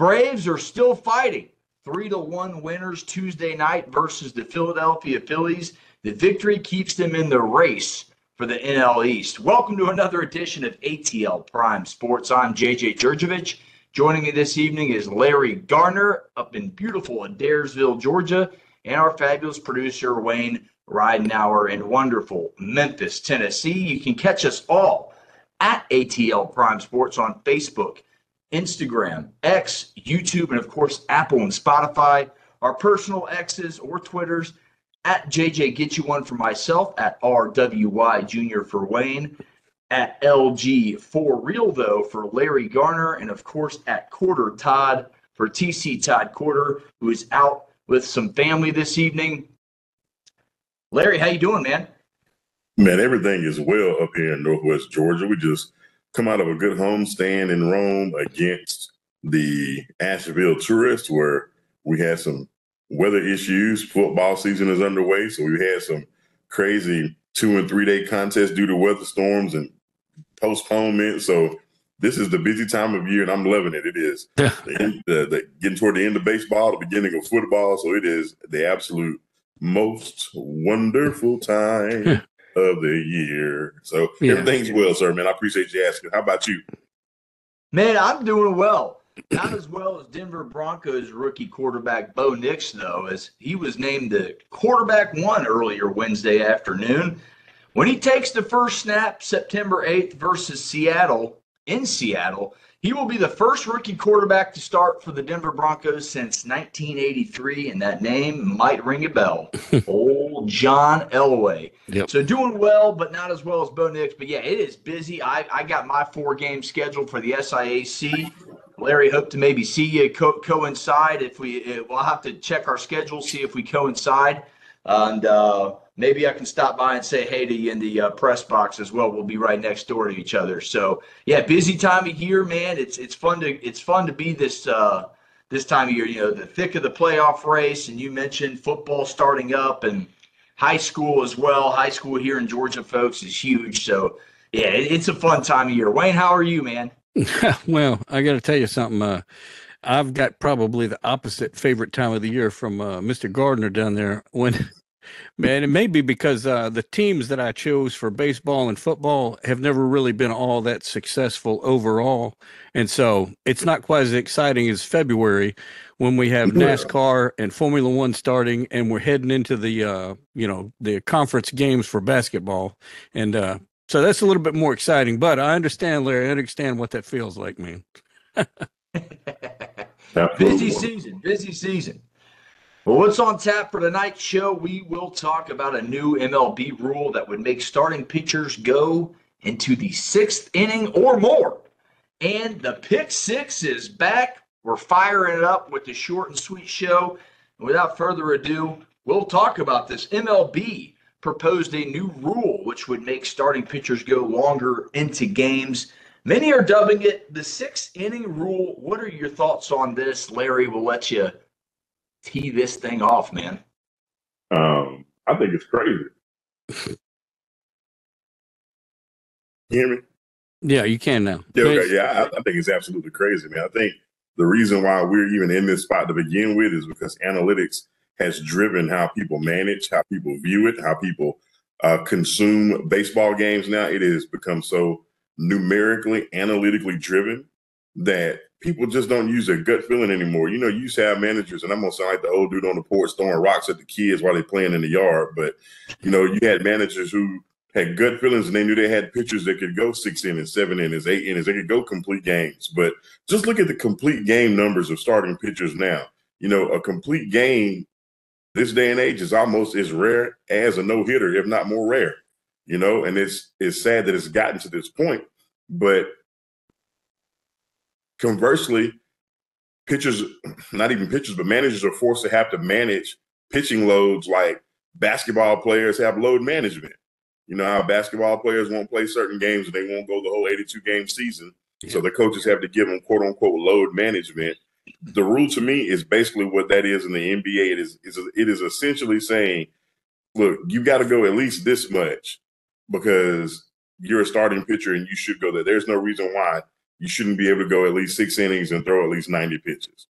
Braves are still fighting. 3-1 winners Tuesday night versus the Philadelphia Phillies. The victory keeps them in the race for the NL East. Welcome to another edition of ATL Prime Sports. I'm Jurjevich. Joining me this evening is Larry Gardner up in beautiful Adairsville, Georgia, and our fabulous producer, Wayne Ridenauer, in wonderful Memphis, Tennessee. You can catch us all at ATL Prime Sports on Facebook, Instagram, X, YouTube, and of course, Apple and Spotify. Our personal X's or Twitters at JJ Get You One for myself, at RWY Junior for Wayne, at LG for Real Though for Larry Garner, and of course at Corder Todd for TC Todd Corder, who is out with some family this evening. Larry, how you doing, man? Man, everything is well up here in Northwest Georgia. We just come out of a good homestand in Rome against the Asheville Tourists, where we had some weather issues. Football season is underway, so we had some crazy 2- and 3-day contests due to weather storms and postponement. So this is the busy time of year, and I'm loving it. It is getting toward the end of baseball, the beginning of football, so it is the absolute most wonderful time of the year. So everything's well, sir, man. I appreciate you asking. How about you? Man, I'm doing well. Not as well as Denver Broncos rookie quarterback Bo Nix, though, as he was named the quarterback one earlier Wednesday afternoon. When he takes the first snap September 8th versus Seattle, in Seattle, he will be the first rookie quarterback to start for the Denver Broncos since 1983, and that name might ring a bell. Old John Elway. Yep. So doing well, but not as well as Bo Nix. But, yeah, it is busy. I got my 4 games scheduled for the SIAC. Larry, hope to maybe see you coincide. We'll have to check our schedule, see if we coincide. And maybe I can stop by and say hey to you in the press box as well. We'll be right next door to each other. So yeah, busy time of year, man. It's fun to be this time of year. You know, the thick of the playoff race, and you mentioned football starting up and high school as well. High school here in Georgia, folks, is huge. So yeah, it's a fun time of year. Wayne, how are you, man? Well, I got to tell you something. I've got probably the opposite favorite time of the year from Mr. Gardner down there. Man, it may be because the teams that I chose for baseball and football have never really been all that successful overall. And so it's not quite as exciting as February when we have NASCAR and Formula One starting and we're heading into the conference games for basketball. And so that's a little bit more exciting. But I understand, Larry. I understand what that feels like, man. Busy season. Well, what's on tap for tonight's show? We will talk about a new MLB rule that would make starting pitchers go into the 6th inning or more. And the Pick Six is back. We're firing it up with the short and sweet show. And without further ado, we'll talk about this. MLB proposed a new rule which would make starting pitchers go longer into games. Many are dubbing it the 6th inning rule. What are your thoughts on this? Larry, we'll let you tee this thing off, man. I think it's crazy. You hear me? Yeah, you can now. Yeah, okay. Yeah, I think it's absolutely crazy, man. I think the reason why we're even in this spot to begin with is because analytics has driven how people manage, how people view it, how people consume baseball games now. It has become so numerically, analytically driven that people just don't use their gut feeling anymore. You know, you used to have managers, and I'm going to sound like the old dude on the porch throwing rocks at the kids while they're playing in the yard. But, you know, you had managers who had gut feelings, and they knew they had pitchers that could go 6 innings, 7 innings, 8 innings. They could go complete games. But just look at the complete game numbers of starting pitchers now. You know, a complete game this day and age is almost as rare as a no-hitter, if not more rare. You know, and it's sad that it's gotten to this point. But conversely, pitchers, not even pitchers, but managers are forced to have to manage pitching loads like basketball players have load management. You know how basketball players won't play certain games and they won't go the whole 82-game season. Yeah. So the coaches have to give them, quote unquote, load management. The rule to me is basically what that is in the NBA. It is essentially saying, look, you got to go at least this much because you're a starting pitcher and you should go there. There's no reason why you shouldn't be able to go at least 6 innings and throw at least 90 pitches.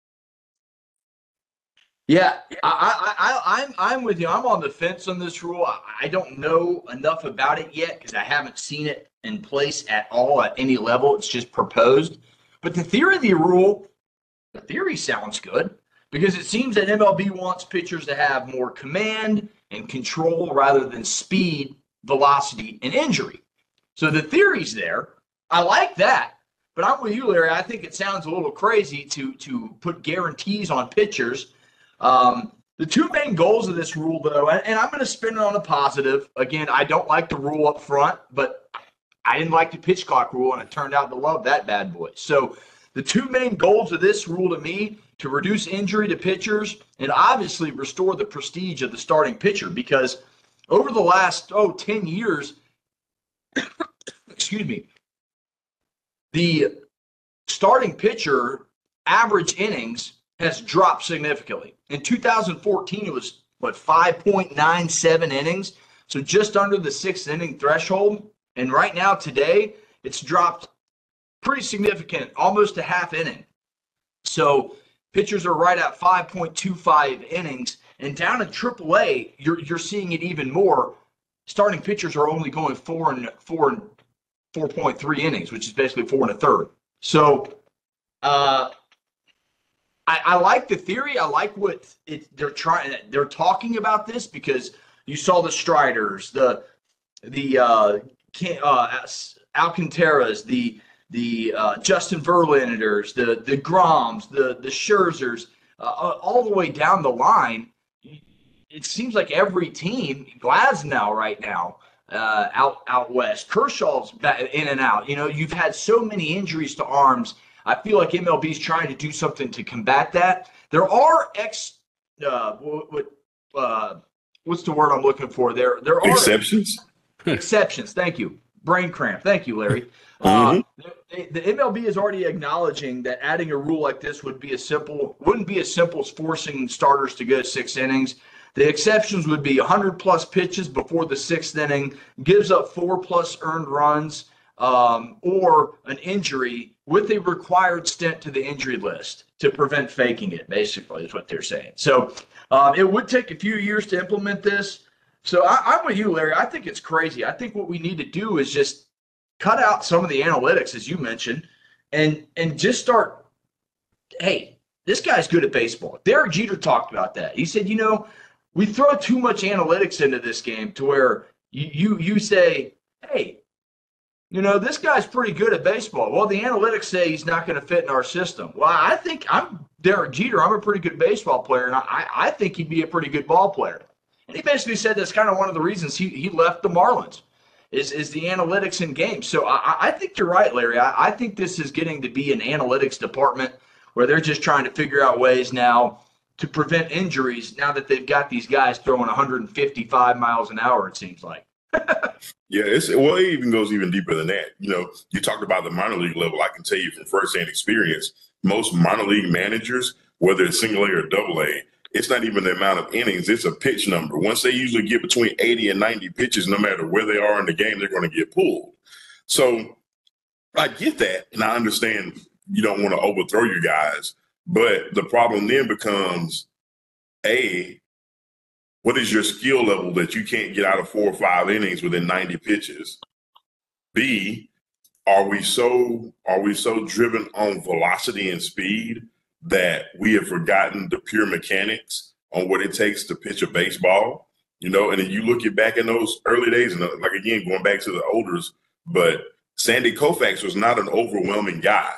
Yeah, I'm with you. I'm on the fence on this rule. I don't know enough about it yet because I haven't seen it in place at all at any level. It's just proposed. But the theory of the rule, the theory sounds good because it seems that MLB wants pitchers to have more command and control rather than speed, velocity, and injury. So the theory's there. I like that. But I'm with you, Larry. I think it sounds a little crazy to put guarantees on pitchers. The two main goals of this rule, though, and I'm going to spin it on a positive. Again, I don't like the rule up front, but I didn't like the pitch clock rule, and it turned out to love that bad boy. So the two main goals of this rule to me, to reduce injury to pitchers and obviously restore the prestige of the starting pitcher, because over the last, 10 years, excuse me, the starting pitcher average innings has dropped significantly. In 2014, it was, 5.97 innings, so just under the 6th inning threshold. And right now, today, it's dropped pretty significant, almost a half inning. So pitchers are right at 5.25 innings. And down in AAA, you're seeing it even more. Starting pitchers are only going 4.3 innings, which is basically 4 1/3. So I like the theory. I like what they're trying. They're talking about this because you saw the Striders, the Alcantaras, the Justin Verlanders, the Groms, the Scherzers, all the way down the line. It seems like every team, Glasnow right now, out west, Kershaw's in and out. You've had so many injuries to arms. I feel like MLB is trying to do something to combat that. There are what's the word I'm looking for? There are Exceptions. Exceptions. Thank you. Brain cramp. Thank you, Larry. The MLB is already acknowledging that adding a rule like this wouldn't be as simple as forcing starters to go 6 innings. The exceptions would be 100-plus pitches before the 6th inning, gives up 4+ earned runs, or an injury with a required stint to the injury list to prevent faking it, basically, is what they're saying. So it would take a few years to implement this. So I'm with you, Larry. I think it's crazy. I think what we need to do is just cut out some of the analytics, as you mentioned, and just start, hey, this guy's good at baseball. Derek Jeter talked about that. He said, we throw too much analytics into this game to where you say, hey, this guy's pretty good at baseball. Well, the analytics say he's not going to fit in our system. Well, I think I'm Derek Jeter. I'm a pretty good baseball player, and I think he'd be a pretty good ball player. And he basically said that's kind of one of the reasons he left the Marlins is the analytics in games. So I think you're right, Larry. I think this is getting to be an analytics department where they're just trying to figure out ways now to prevent injuries now that they've got these guys throwing 155 miles an hour, it seems like. Yeah, it even goes even deeper than that. You talked about the minor league level. I can tell you from firsthand experience, most minor league managers, whether it's single A or double A, it's not even the amount of innings, it's a pitch number. Once they usually get between 80 and 90 pitches, no matter where they are in the game, they're going to get pulled. So I get that, and I understand you don't want to overthrow your guys, but the problem then becomes, A, what is your skill level that you can't get out of 4 or 5 innings within 90 pitches? B, are we so driven on velocity and speed that we have forgotten the pure mechanics on what it takes to pitch a baseball? And then you look back in those early days, and like again, going back to the olders, but Sandy Koufax was not an overwhelming guy,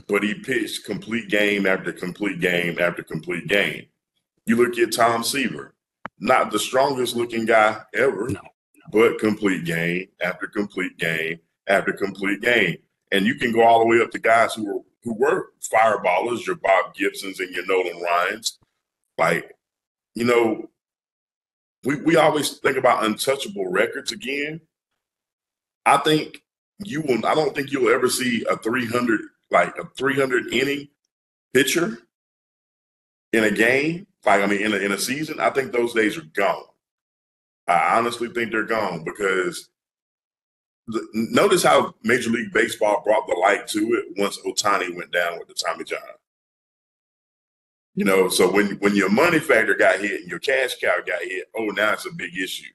but he pitched complete game after complete game after complete game. You look at Tom Seaver. Not the strongest looking guy ever, but complete game after complete game after complete game. And you can go all the way up to guys who were fireballers, your Bob Gibsons and your Nolan Ryans. We always think about untouchable records again. I don't think you'll ever see a 300 inning pitcher in a game. In a season, I think those days are gone. I honestly think they're gone because notice how Major League Baseball brought the light to it once Ohtani went down with the Tommy John. So when your money factor got hit and your cash cow got hit, now it's a big issue.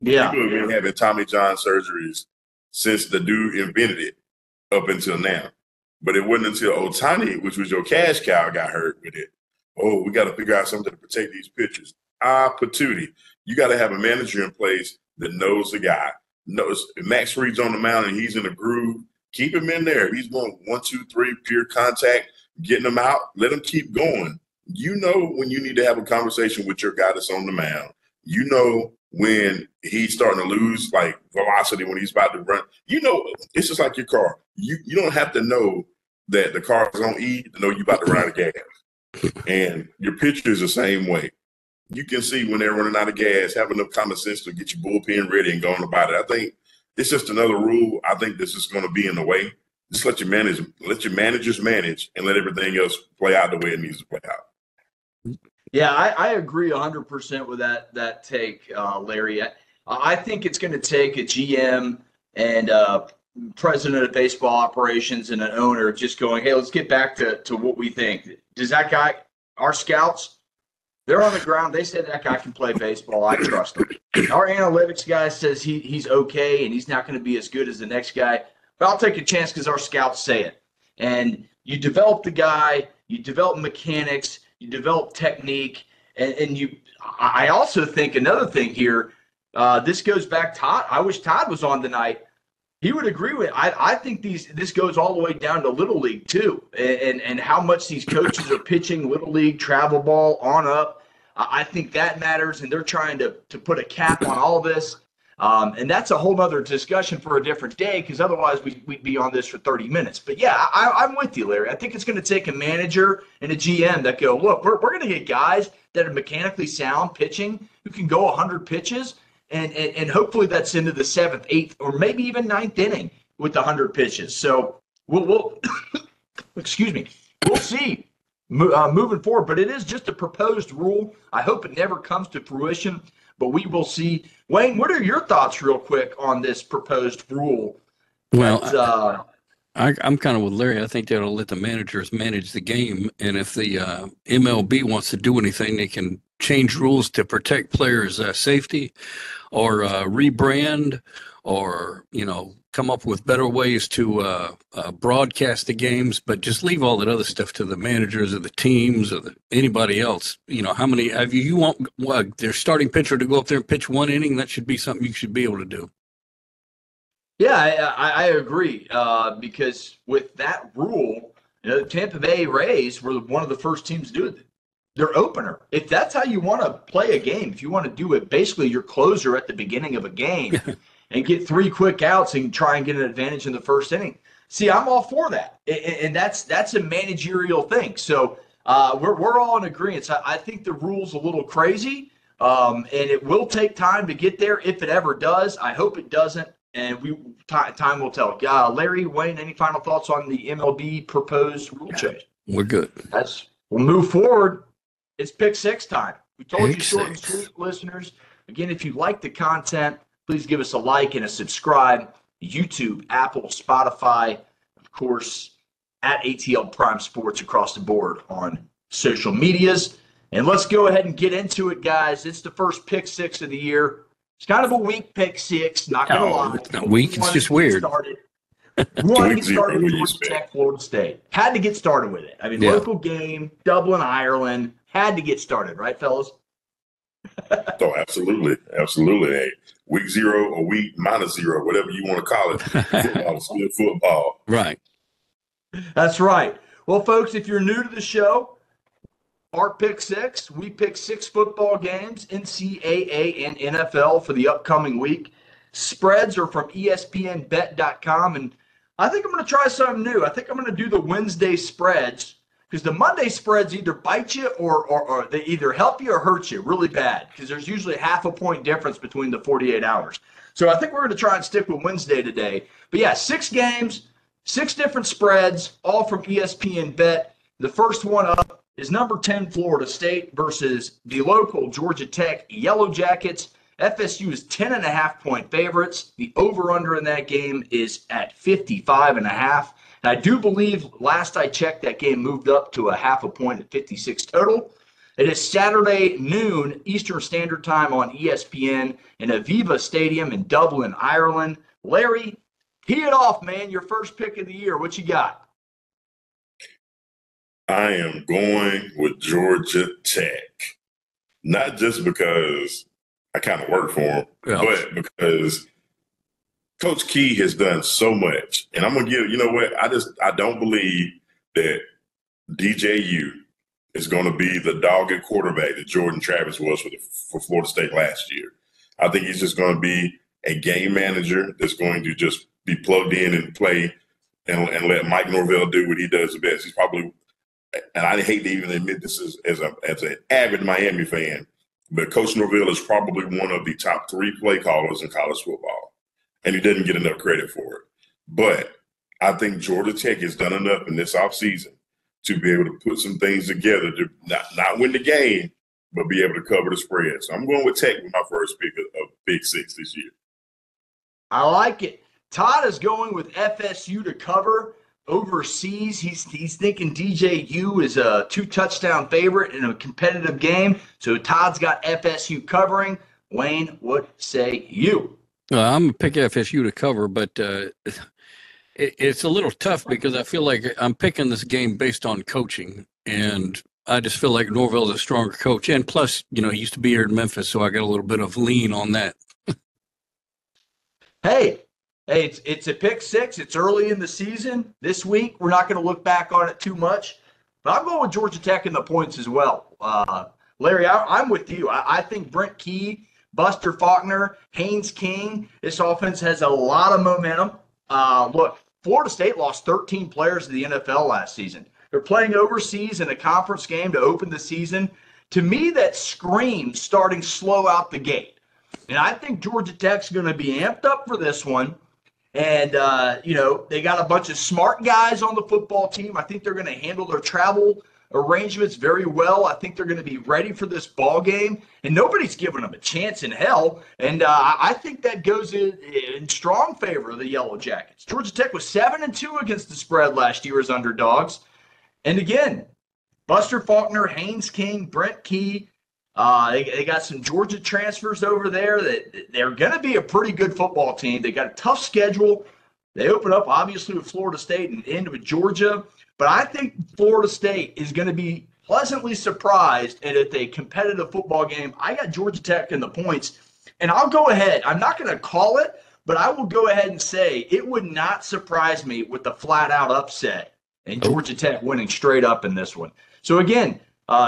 Yeah. People have been having Tommy John surgeries since the dude invented it up until now. But it wasn't until Ohtani, which was your cash cow, got hurt with it. Oh, we got to figure out something to protect these pitchers. Patootie. You got to have a manager in place that knows the guy. Knows if Max Fried's on the mound and he's in a groove, keep him in there. If he's going 1, 2, 3, pure contact, getting him out, let him keep going. You know when you need to have a conversation with your guy that's on the mound. You know when he's starting to lose like velocity when he's about to run. It's just like your car. You don't have to know that the car is on E to know you're about to run out of gas. And your pitcher is the same way. You can see when they're running out of gas, have enough common sense to get your bullpen ready and going about it. I think it's just another rule. I think this is going to be in the way. Just let your managers manage and let everything else play out the way it needs to play out. Yeah, I agree 100% with that take, Larry. I think it's going to take a GM and president of baseball operations and an owner just going, hey, let's get back to what we think. Does that guy, our scouts, they're on the ground. They said that guy can play baseball. I trust him. Our analytics guy says he's okay and he's not going to be as good as the next guy. But I'll take a chance because our scouts say it. And you develop the guy, you develop mechanics, you develop technique, and I also think another thing here, this goes back, Todd. I wish Todd was on tonight. He would agree with it. I think this goes all the way down to Little League too, and how much these coaches are pitching Little League, travel ball, on up. I think that matters, and they're trying to put a cap on all this. And that's a whole other discussion for a different day because otherwise we'd be on this for 30 minutes. But, yeah, I'm with you, Larry. I think it's going to take a manager and a GM that go, look, we're going to get guys that are mechanically sound pitching who can go 100 pitches, and hopefully that's into the 7th, 8th, or maybe even 9th inning with the 100 pitches. So we'll excuse me, we'll see moving forward. But it is just a proposed rule. I hope it never comes to fruition. But we will see. Wayne, what are your thoughts real quick on this proposed rule? Well, I'm kind of with Larry. I think they ought to let the managers manage the game. And if the MLB wants to do anything, they can change rules to protect players' safety or rebrand or, come up with better ways to broadcast the games, but just leave all that other stuff to the managers of the teams or anybody else. How many you want their starting pitcher to go up there and pitch 1 inning? That should be something you should be able to do. Yeah, I agree because with that rule, the Tampa Bay Rays were one of the first teams to do it. Their opener. If that's how you want to play a game, if you want to do it, basically your closer at the beginning of a game and get 3 quick outs and try and get an advantage in the first inning. See, I'm all for that, and that's a managerial thing. So we're all in agreement. I think the rule's a little crazy, and it will take time to get there if it ever does. I hope it doesn't, and time will tell. Larry, Wayne, any final thoughts on the MLB proposed rule change? We're good. We'll move forward. It's Pick 6 time. We told you Pick short and 6. sweet, listeners. Again, if you like the content, please give us a like and a subscribe. YouTube, Apple, Spotify, of course, at ATL Prime Sports across the board on social medias. And let's go ahead and get into it, guys. It's the first Pick 6 of the year. It's kind of a weak Pick 6, not going to lie. It's not weak. It's just weird. We want to get started with Georgia Tech, Florida State. Had to get started with it. I mean, local game, Dublin, Ireland. Had to get started, right, fellas? Oh, absolutely. Absolutely. Hey, week 0 or week -0, whatever you want to call it. Football is still football. Right. That's right. Well, folks, if you're new to the show, our Pick 6, we pick 6 football games, NCAA and NFL, for the upcoming week. Spreads are from ESPNBet.com, and I think I'm going to try something new. I think I'm going to do the Wednesday spreads, because the Monday spreads either bite you or they either help you or hurt you really bad, because there's usually half a point difference between the 48 hours. So I think we're going to try and stick with Wednesday today. But yeah, 6 games, 6 different spreads, all from ESPN Bet. The first one up is number 10 Florida State versus the local Georgia Tech Yellow Jackets. FSU is 10.5-point favorites. The over-under in that game is at 55.5. And I do believe last I checked, that game moved up to a half a point at 56 total. It is Saturday noon Eastern Standard Time on ESPN in Aviva Stadium in Dublin, Ireland. Larry, tee it off, man. Your first pick of the year. What you got? I am going with Georgia Tech. Not just because I kind of work for him, but because Coach Key has done so much. And I'm going to give, you know what, I don't believe that DJU is going to be the dogged quarterback that Jordan Travis was for Florida State last year. I think he's just going to be a game manager that's going to just be plugged in and play and let Mike Norvell do what he does the best. He's probably, and I hate to even admit this as an avid Miami fan, but Coach Norvell is probably one of the top 3 play callers in college football, and he doesn't get enough credit for it. But I think Georgia Tech has done enough in this offseason to be able to put some things together to not win the game, but be able to cover the spread. So I'm going with Tech with my first pick of Big Six this year. I like it. Todd is going with FSU to cover overseas. He's thinking DJU is a 2-touchdown favorite in a competitive game. So Todd's got FSU covering. Wayne, what say you? I'm going to pick FSU to cover, but it's a little tough because I feel like I'm picking this game based on coaching, and I just feel like Norvell's a stronger coach. And plus, he used to be here in Memphis, so I got a little bit of lean on that. Hey, it's a pick six. It's early in the season. This week, we're not going to look back on it too much. But I'm going with Georgia Tech in the points as well. Larry, I'm with you. I think Brent Key, Buster Faulkner, Haynes King, this offense has a lot of momentum. Look, Florida State lost 13 players to the NFL last season. They're playing overseas in a conference game to open the season. To me, that screams starting slow out the gate. And I think Georgia Tech's going to be amped up for this one. And, they got a bunch of smart guys on the football team. I think they're going to handle their travel arrangements very well. I think they're going to be ready for this ball game. And nobody's giving them a chance in hell. And I think that goes in strong favor of the Yellow Jackets. Georgia Tech was 7-2 against the spread last year as underdogs. And again, Buster Faulkner, Haynes King, Brent Key, they got some Georgia transfers over there that they're going to be a pretty good football team. They got a tough schedule. They open up, obviously, with Florida State and end with Georgia. But I think Florida State is going to be pleasantly surprised. And at a competitive football game, I got Georgia Tech in the points. And I'll go ahead. I'm not going to call it, but I will go ahead and say it would not surprise me with the flat-out upset and Georgia Tech winning straight up in this one. So, again,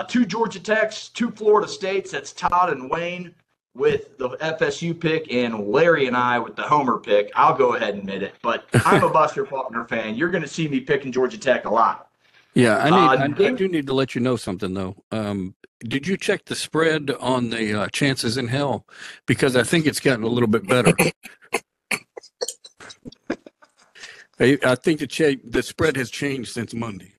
2 Georgia Techs, 2 Florida States. That's Todd and Wayne with the FSU pick, and Larry and I with the Homer pick. I'll go ahead and admit it, but I'm a Buster Faulkner fan. You're going to see me picking Georgia Tech a lot. Yeah, I do need to let you know something, though. Did you check the spread on the chances in hell? Because I think it's gotten a little bit better. I think the spread has changed since Monday.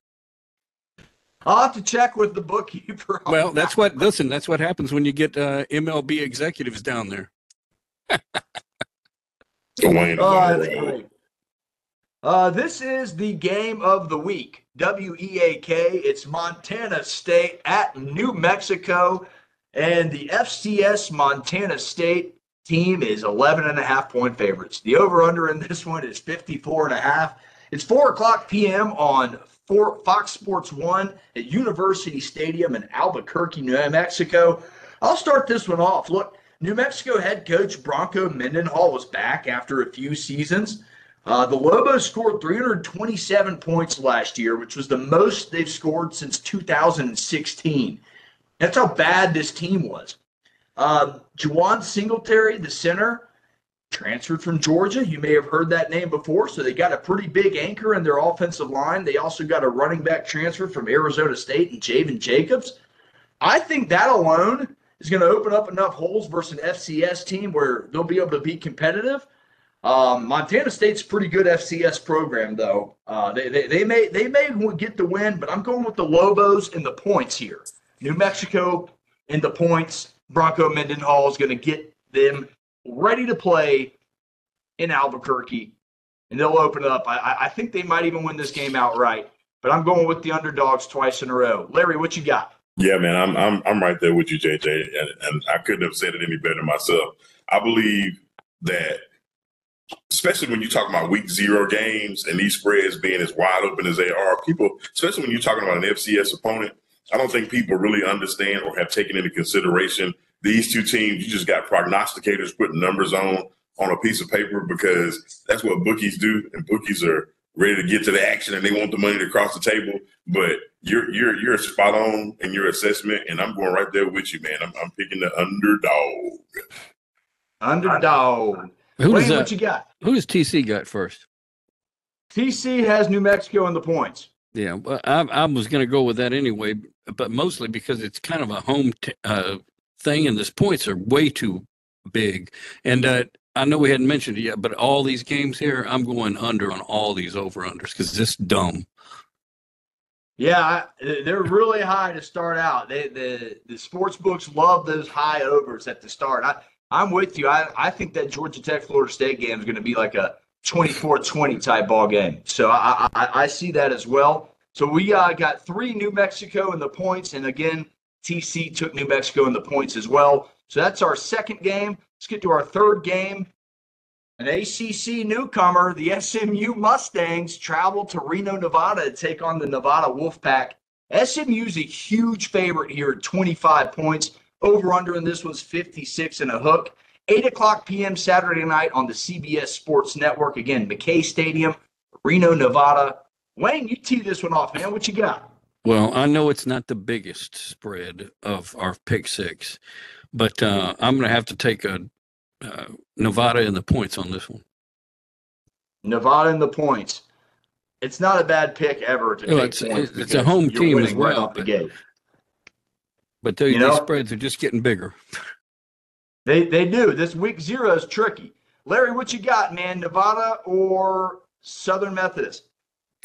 I'll have to check with the bookkeeper. Well, that's what happens when you get MLB executives down there. That's great. This is the game of the week. WEAK. It's Montana State at New Mexico, and the FCS Montana State team is 11.5-point favorites. The over/under in this one is 54.5. It's 4:00 p.m. on Fox Sports 1 at University Stadium in Albuquerque, New Mexico. I'll start this one off. Look, New Mexico head coach Bronco Mendenhall was back after a few seasons. The Lobos scored 327 points last year, which was the most they've scored since 2016. That's how bad this team was. Juwan Singletary, the center, transferred from Georgia. You may have heard that name before. So they got a pretty big anchor in their offensive line. They also got a running back transfer from Arizona State and Javen Jacobs. I think that alone is going to open up enough holes versus an FCS team where they'll be able to be competitive. Montana State's a pretty good FCS program, though. They may get the win, but I'm going with the Lobos and the points here. New Mexico in the points. Bronco Mendenhall is going to get them ready to play in Albuquerque, and they'll open it up. I think they might even win this game outright, but I'm going with the underdogs twice in a row. Larry, what you got? Yeah, man, I'm right there with you, JJ, and I couldn't have said it any better myself. I believe that, especially when you're talking about week 0 games and these spreads being as wide open as they are, people, especially when you're talking about an FCS opponent, I don't think people really understand or have taken into consideration these two teams. You just got prognosticators putting numbers on a piece of paper because that's what bookies do, and bookies are ready to get to the action and they want the money to cross the table. But you're spot on in your assessment, and I'm going right there with you, man. I'm picking the underdog. Underdog. Wayne, what you got? Who does TC got first? TC has New Mexico in the points. Yeah, well, I was going to go with that anyway, but mostly because it's kind of a home thing, and these points are way too big. And I know we hadn't mentioned it yet, but all these games here, I'm going under on all these over-unders because it's dumb. Yeah, they're really high to start out. The sports books love those high overs at the start. I'm with you. I think that Georgia Tech Florida State game is going to be like a 24-20 type ball game. So I see that as well. So we got 3 New Mexico in the points, and again, TC took New Mexico in the points as well. So that's our second game. Let's get to our third game. An ACC newcomer, the SMU Mustangs, travel to Reno, Nevada to take on the Nevada Wolfpack. SMU's a huge favorite here at 25 points. Over-under in this was 56 and a hook. 8 o'clock p.m. Saturday night on the CBS Sports Network. Again, McKay Stadium, Reno, Nevada. Wayne, you tee this one off, man. What you got? Well, I know it's not the biggest spread of our pick 6, but I'm going to have to take Nevada in the points on this one. Nevada in the points. It's not a bad pick ever to take points. It's a home team as well. But these spreads are just getting bigger. They do. This week 0 is tricky. Larry, what you got, man? Nevada or Southern Methodist?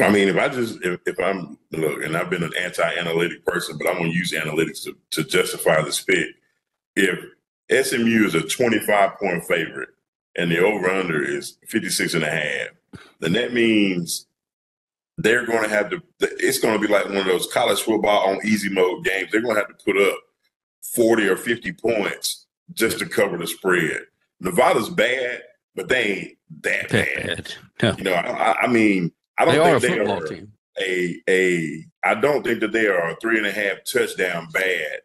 I mean, if I'm, look, and I've been an anti-analytic person, but I'm going to use analytics to justify this pick. If SMU is a 25-point favorite and the over-under is 56 and a half, then that means they're going to have to, it's going to be like one of those college football on easy mode games. They're going to have to put up 40 or 50 points just to cover the spread. Nevada's bad, but they ain't that bad. No. You know, I mean, I don't think they are team. I don't think that they are a 3.5 touchdown bad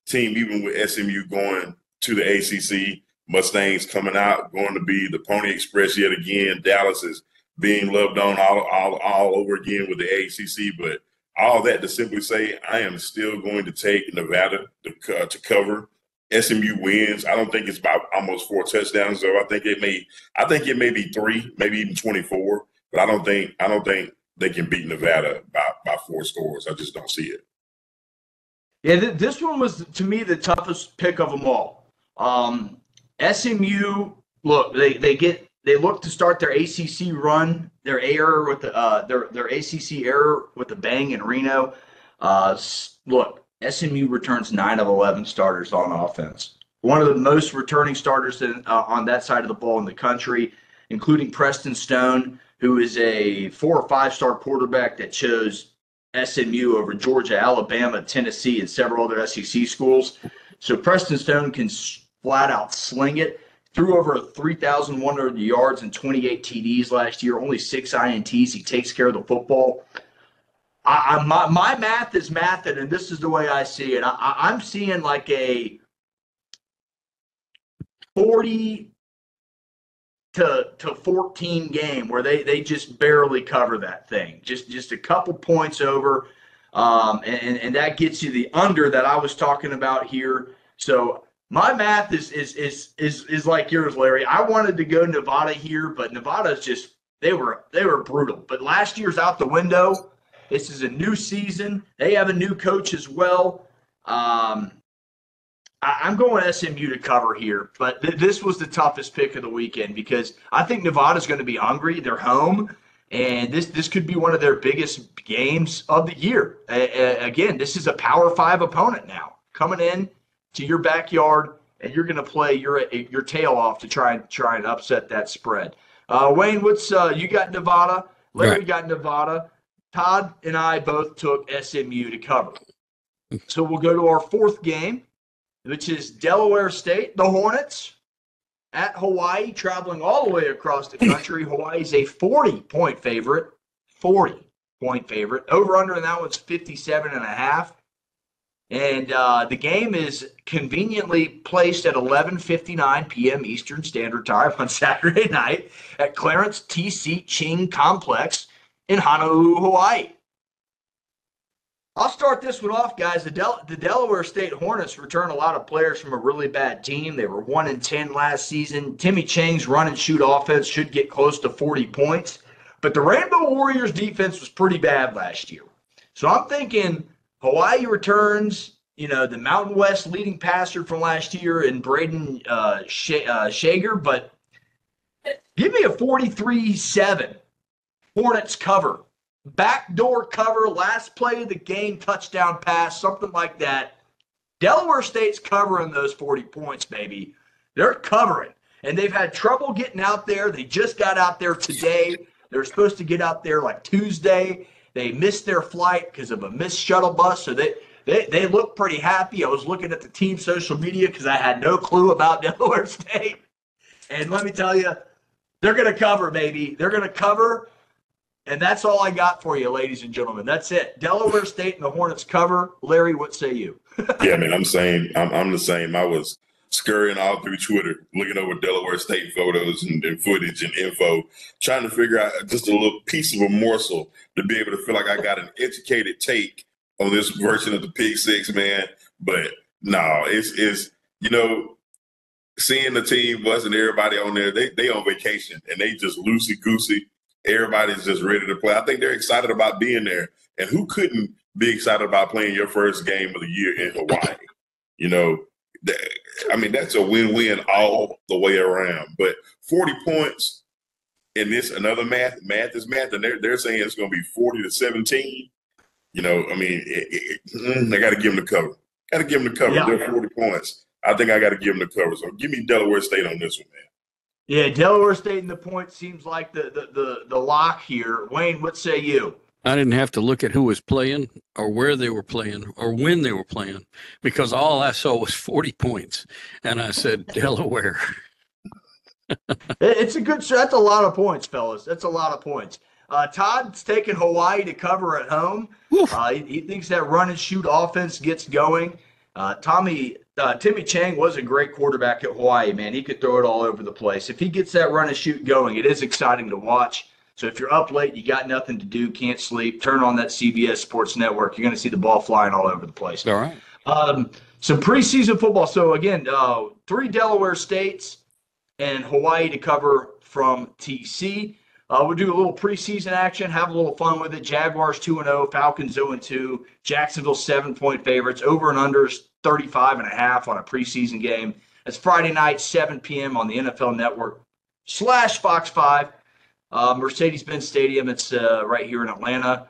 team, even with SMU going to the ACC. Mustangs coming out, going to be the Pony Express yet again. Dallas is being loved on all over again with the ACC. But all that to simply say, I am still going to take Nevada to cover. SMU wins. I don't think it's about almost 4 touchdowns, though. I think it may be 3, maybe even 24. But I don't think they can beat Nevada by 4 scores. I just don't see it. Yeah, this one was, to me, the toughest pick of them all. SMU, look, they look to start their ACC run, their error with their ACC error with the bang in Reno. Look, SMU returns 9 of 11 starters on offense. One of the most returning starters on that side of the ball in the country, including Preston Stone, who is a 4 or 5-star quarterback that chose SMU over Georgia, Alabama, Tennessee, and several other SEC schools. So Preston Stone can flat out sling it. Threw over 3,100 yards and 28 TDs last year, only 6 INTs. He takes care of the football. My math is mathing, and this is the way I see it. I'm seeing like a 40 to 14 game where they just barely cover that thing. Just a couple points over, and that gets you the under that I was talking about here. So my math is like yours, Larry. I wanted to go Nevada here, but Nevada's just they were brutal. But last year's out the window. This is a new season. They have a new coach as well. I'm going SMU to cover here, but this was the toughest pick of the weekend because I think Nevada's going to be hungry. They're home, and this could be one of their biggest games of the year. Again, this is a Power 5 opponent now coming in to your backyard. and you're going to play your tail off to try and upset that spread. Wayne, what's you got Nevada? Larry got Nevada. Todd and I both took SMU to cover. So we'll go to our fourth game, which is Delaware State, the Hornets, at Hawaii, traveling all the way across the country. Hawaii's a 40-point favorite. 40-point favorite. Over-under in that one's 57.5. And the game is conveniently placed at 11:59 p.m. Eastern Standard Time on Saturday night at Clarence T.C. Ching Complex in Honolulu, Hawaii. I'll start this one off, guys. The Delaware State Hornets return a lot of players from a really bad team. They were 1-10 last season. Timmy Chang's run-and-shoot offense should get close to 40 points. But the Rainbow Warriors defense was pretty bad last year. So I'm thinking Hawaii returns, the Mountain West leading passer from last year in Braden Shager. But give me a 43-7 Hornets cover. Backdoor cover, last play of the game, touchdown pass, something like that. Delaware State's covering those 40 points, baby. They're covering. And they've had trouble getting out there. They just got out there today. They were supposed to get out there like Tuesday. They missed their flight because of a missed shuttle bus. So they look pretty happy. I was looking at the team social media because I had no clue about Delaware State. And let me tell you, they're going to cover, baby. They're going to cover. And that's all I got for you, ladies and gentlemen. That's it. Delaware State and the Hornets cover. Larry, what say you? Yeah, man, I'm the same. I was scurrying all through Twitter, looking over Delaware State photos and footage and info, trying to figure out just a little piece of a morsel to be able to feel like I got an educated take on this version of the Pick Six, man. But no, it's seeing the team bus and everybody on there, they on vacation and they just loosey-goosey. Everybody's just ready to play. I think they're excited about being there. And who couldn't be excited about playing your first game of the year in Hawaii? That's a win-win all the way around. But 40 points in this, another math is math, and they're saying it's going to be 40-17. I got to give them the cover. Yeah. They're 40 points. I think I got to give them the cover. So give me Delaware State on this one, man. Yeah, Delaware State in the point seems like the lock here. Wayne, what say you? I didn't have to look at who was playing or where they were playing or when they were playing because all I saw was 40 points. And I said, Delaware. It's a good – that's a lot of points, fellas. That's a lot of points. Todd's taking Hawaii to cover at home. He thinks that run-and-shoot offense gets going. Timmy Chang was a great quarterback at Hawaii, man. He could throw it all over the place. If he gets that run and shoot going, it is exciting to watch. So if you're up late, you got nothing to do, can't sleep, turn on that CBS Sports Network. You're going to see the ball flying all over the place. All right. Some preseason football. So, again, 3 Delaware States and Hawaii to cover from TC. We'll do a little preseason action, have a little fun with it. Jaguars 2-0, Falcons 0-2, Jacksonville 7-point favorites, over and unders 35.5 on a preseason game. It's Friday night, 7 p.m. on the NFL Network / Fox 5, Mercedes-Benz Stadium. It's right here in Atlanta.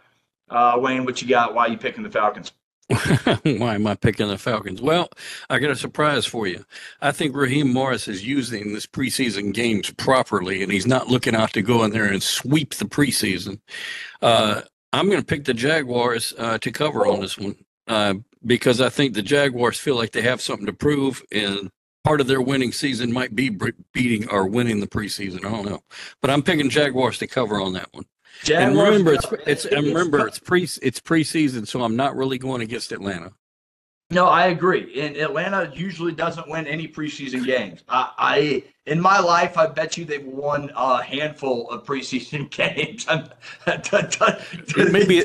Wayne, what you got? Why are you picking the Falcons? Why am I picking the Falcons? Well, I got a surprise for you. I think Raheem Morris is using this preseason games properly, and he's not looking out to go in there and sweep the preseason. I'm going to pick the Jaguars to cover on this one because I think the Jaguars feel like they have something to prove, and part of their winning season might be beating or winning the preseason. I don't know, but I'm picking Jaguars to cover on that one. And remember, it's preseason, so I'm not really going against Atlanta. No, I agree. And Atlanta usually doesn't win any preseason games. I in my life, I bet you they've won a handful of preseason games. Maybe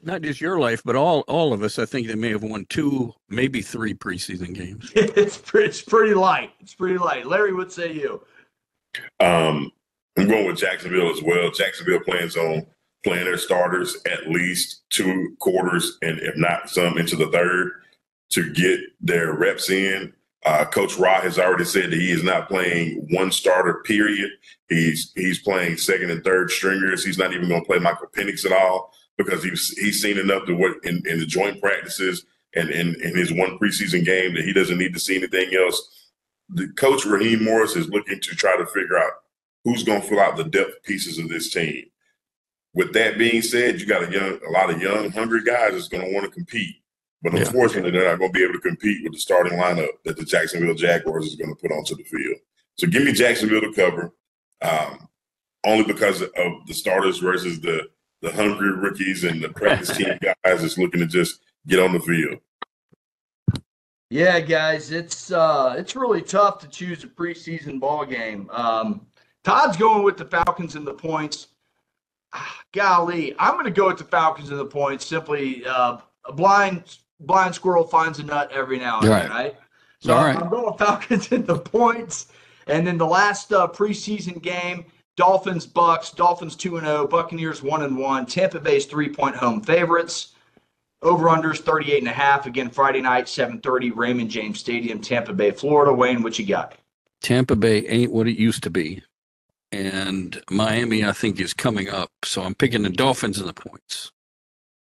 not just your life, but all of us, I think they may have won 2, maybe 3 preseason games. It's pretty light. It's pretty light. Larry, what say you? I'm going with Jacksonville as well. Jacksonville plans on playing their starters at least 2 quarters, and if not some into the third, to get their reps in. Coach Ra has already said that he is not playing one starter, period. He's playing second and third stringers. He's not even going to play Michael Penix at all because he's seen enough to work in the joint practices and in his one preseason game that he doesn't need to see anything else. The coach Raheem Morris is looking to try to figure out who's going to fill out the depth pieces of this team. With that being said, you got a lot of young, hungry guys that's going to want to compete. But unfortunately, they're not going to be able to compete with the starting lineup that the Jacksonville Jaguars is going to put onto the field. So give me Jacksonville to cover, only because of the starters versus the hungry rookies and the practice team guys that's looking to just get on the field. Yeah, guys, it's really tough to choose a preseason ball game. Todd's going with the Falcons and the points. Golly, I'm going to go with the Falcons and the points. Simply, a blind squirrel finds a nut every now and then, right? So I'm going with Falcons and the points. And then the last preseason game, Dolphins, Bucks. Dolphins 2-0, Buccaneers 1-1. Tampa Bay's 3-point home favorites. Over-unders 38.5. Again, Friday night, 7:30, Raymond James Stadium, Tampa Bay, Florida. Wayne, what you got? Tampa Bay ain't what it used to be. And Miami, I think, is coming up. So I'm picking the Dolphins and the points.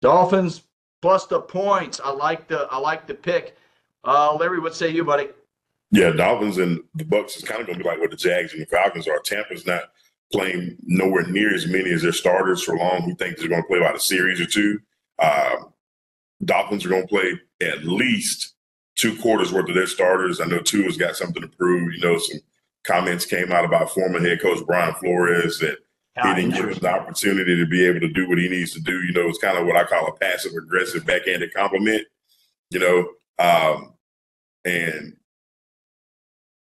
Dolphins plus the points. I like the pick. Larry, what say you, buddy? Yeah, Dolphins and the Bucks is kind of going to be like what the Jags and the Falcons are. Tampa's not playing nowhere near as many as their starters for long. Who think they're going to play about a series or two. Dolphins are going to play at least 2 quarters worth of their starters. I know Tua's got something to prove. Some comments came out about former head coach Brian Flores that he didn't give him the opportunity to be able to do what he needs to do. It's kind of what I call a passive-aggressive backhanded compliment, and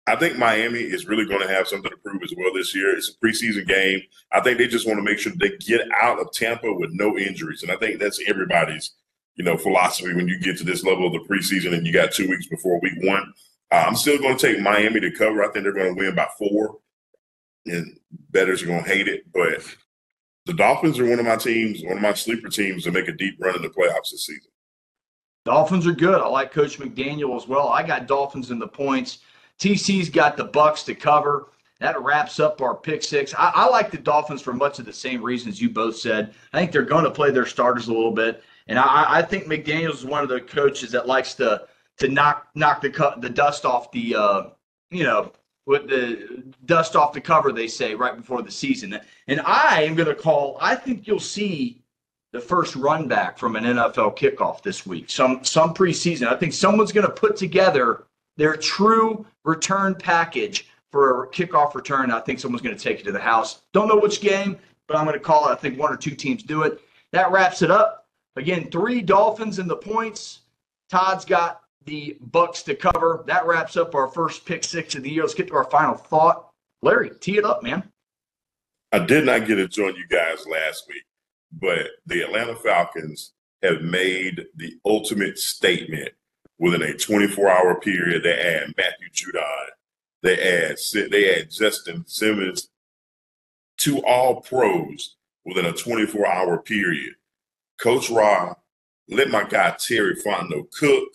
I think Miami is really going to have something to prove as well this year. It's a preseason game. I think they just want to make sure they get out of Tampa with no injuries, and I think that's everybody's, philosophy when you get to this level of the preseason and you got 2 weeks before week 1. I'm still going to take Miami to cover. I think they're going to win by 4, and bettors are going to hate it. But the Dolphins are one of my teams, one of my sleeper teams to make a deep run in the playoffs this season. Dolphins are good. I like Coach McDaniel as well. I got Dolphins in the points. TC's got the Bucks to cover. That wraps up our pick 6. I like the Dolphins for much of the same reasons you both said. I think they're going to play their starters a little bit. And I think McDaniels is one of the coaches that likes to knock the dust off with the dust off the cover, they say, right before the season. And I think you'll see the first run back from an NFL kickoff this week, some preseason. I think someone's going to put together their true return package for a kickoff return. I think someone's going to take it to the house. Don't know which game, but I'm going to call it. I think 1 or 2 teams do it. That wraps it up. Again, 3 Dolphins in the points. Todd's got the Bucks to cover. That wraps up our first pick 6 of the year. Let's get to our final thought. Larry, tee it up, man. I did not get to join you guys last week, but the Atlanta Falcons have made the ultimate statement within a 24-hour period. They add Matthew Judon. They add Justin Simmons, 2 All-Pros within a 24-hour period. Coach Ra, let my guy Terry Fontenot cook.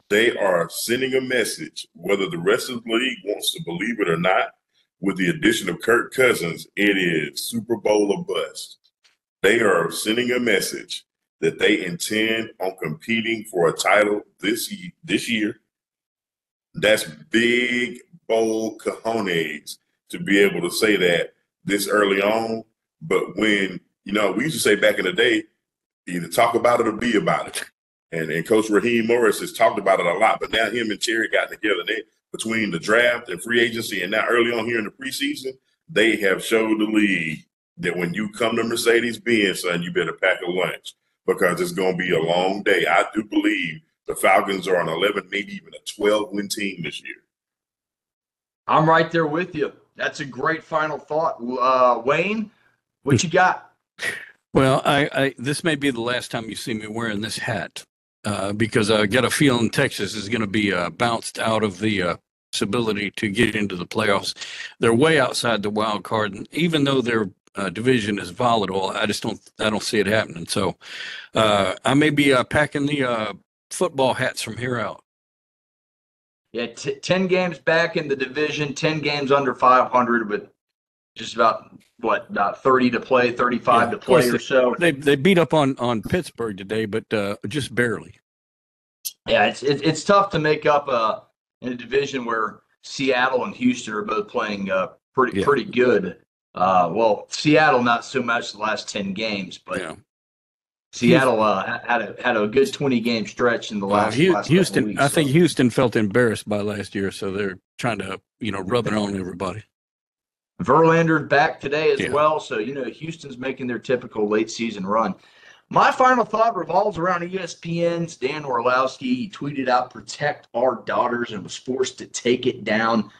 They are sending a message, whether the rest of the league wants to believe it or not. With the addition of Kirk Cousins, it is Super Bowl or bust. They are sending a message that they intend on competing for a title this year. That's big, bold cojones to be able to say that this early on. But when, we used to say back in the day, either talk about it or be about it. And Coach Raheem Morris has talked about it a lot, but now him and Terry got together. Between the draft and free agency and now early on here in the preseason, they have showed the league that when you come to Mercedes-Benz, son, you better pack a lunch because it's going to be a long day. I do believe the Falcons are an 11, maybe even a 12-win team this year. I'm right there with you. That's a great final thought. Wayne, what you got? Well, this may be the last time you see me wearing this hat because I got a feeling Texas is going to be bounced out of the ability to get into the playoffs. They're way outside the wild card, and even though their division is volatile, I don't see it happening. So I may be packing the football hats from here out. Yeah, 10 games back in the division, 10 games under 500 with just about 30 to play, 35 to play or so. They beat up on Pittsburgh today, but just barely. Yeah, it's tough to make up in a division where Seattle and Houston are both playing pretty good. Well, Seattle not so much the last 10 games, but Yeah. Seattle had a good 20-game stretch in the last couple of Houston. weeks. I think Houston felt embarrassed by last year, so they're trying to rub it on everybody. Verlander's back today as well, so Houston's making their typical late season run. My final thought revolves around ESPN's Dan Orlowski. He tweeted out, "Protect our daughters," and was forced to take it down.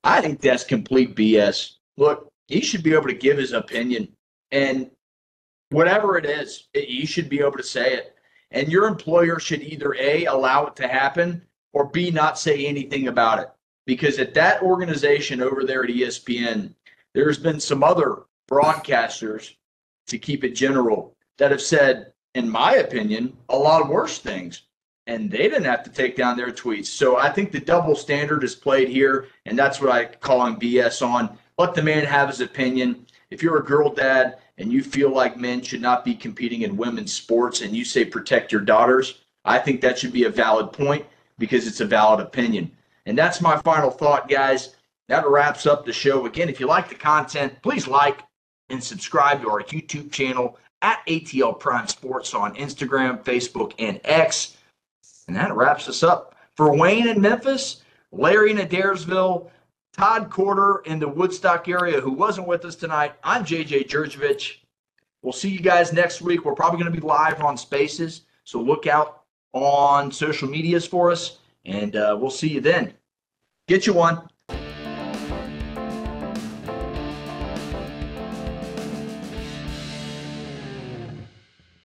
I think that's complete BS. Look, he should be able to give his opinion, and whatever it is, you should be able to say it. And your employer should either A, allow it to happen, or B, not say anything about it. Because at that organization over there at ESPN, there's been some other broadcasters, to keep it general, that have said, in my opinion, a lot worse things. And they didn't have to take down their tweets. So I think the double standard is played here, and that's what I call him BS on. Let the man have his opinion. If you're a girl dad and you feel like men should not be competing in women's sports and you say protect your daughters, I think that should be a valid point because it's a valid opinion. And that's my final thought, guys. That wraps up the show. Again, if you like the content, please like and subscribe to our YouTube channel at ATL Prime Sports on Instagram, Facebook, and X. And that wraps us up. For Wayne in Memphis, Larry in Adairsville, Todd Corder in the Woodstock area who wasn't with us tonight, I'm JJ Jurjevich. We'll see you guys next week. We're probably going to be live on Spaces, so look out on social medias for us, and we'll see you then. Get you one.